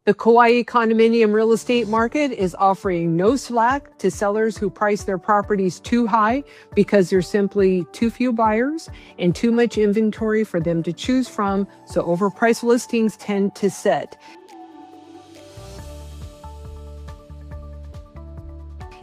The Kauai condominium real estate market is offering no slack to sellers who price their properties too high because there's simply too few buyers and too much inventory for them to choose from, so overpriced listings tend to sit.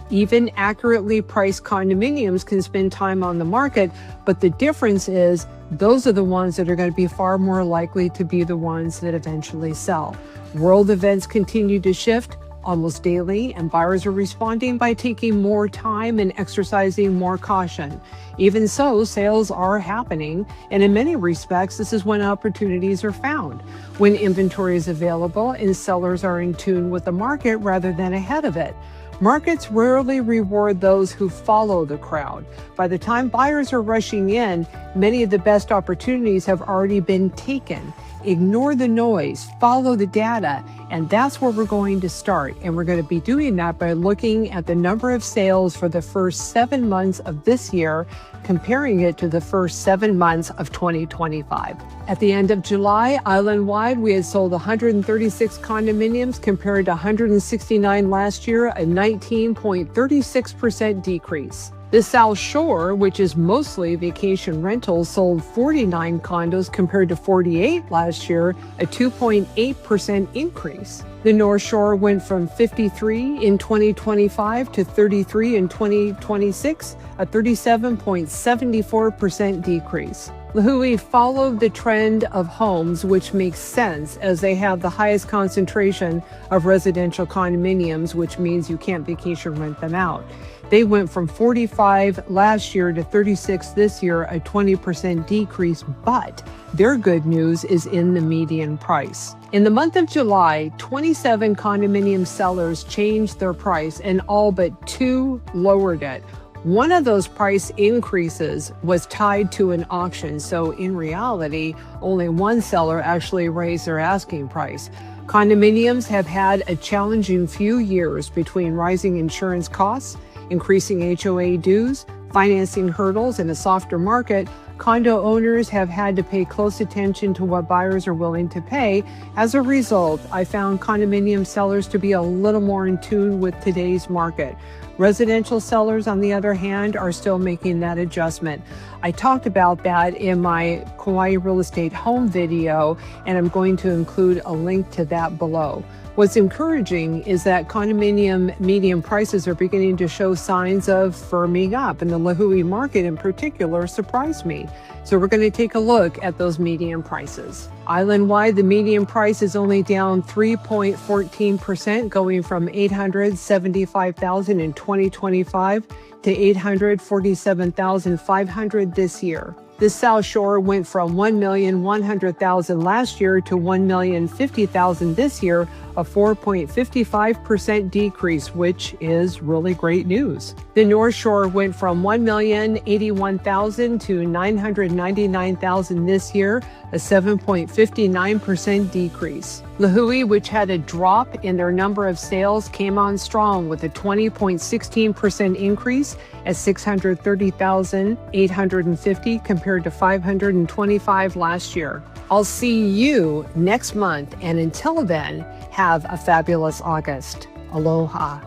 Even accurately priced condominiums can spend time on the market, but the difference is those are the ones that are going to be far more likely to be the ones that eventually sell. World events continue to shift almost daily, and buyers are responding by taking more time and exercising more caution. Even so, sales are happening, and in many respects, this is when opportunities are found, when inventory is available and sellers are in tune with the market rather than ahead of it. Markets rarely reward those who follow the crowd. By the time buyers are rushing in, many of the best opportunities have already been taken. Ignore the noise, follow the data, and that's where we're going to start. And we're going to be doing that by looking at the number of sales for the first 7 months of this year, comparing it to the first 7 months of 2025. At the end of July, island-wide, we had sold 136 condominiums compared to 169 last year, a 19.36% decrease. The South Shore, which is mostly vacation rentals, sold 49 condos compared to 48 last year, a 2.8% increase. The North Shore went from 53 in 2025 to 33 in 2026, a 37.74% decrease. Lihue followed the trend of homes, which makes sense as they have the highest concentration of residential condominiums, which means you can't vacation rent them out. They went from 45 last year to 36 this year, a 20% decrease, but their good news is in the median price. In the month of July, 27 condominium sellers changed their price and all but 2 lowered it. One of those price increases was tied to an auction, so in reality, only one seller actually raised their asking price. Condominiums have had a challenging few years between rising insurance costs, increasing HOA dues, financing hurdles, and a softer market. Condo owners have had to pay close attention to what buyers are willing to pay. As a result, I found condominium sellers to be a little more in tune with today's market. Residential sellers, on the other hand, are still making that adjustment. I talked about that in my Kauai real estate home video, and I'm going to include a link to that below. What's encouraging is that condominium median prices are beginning to show signs of firming up, and the Lihue market in particular surprised me. So we're going to take a look at those median prices. Island-wide, the median price is only down 3.14%, going from $875,000 in 2025 to $847,500 this year. The South Shore went from $1,100,000 last year to $1,050,000 this year, a 4.55% decrease, which is really great news. The North Shore went from $1,081,000 to $999,000 this year, a 7.59% decrease. Lihue, which had a drop in their number of sales, came on strong with a 20.16% increase at 630,850 compared to 525 last year. I'll see you next month, and until then, have a fabulous August. Aloha.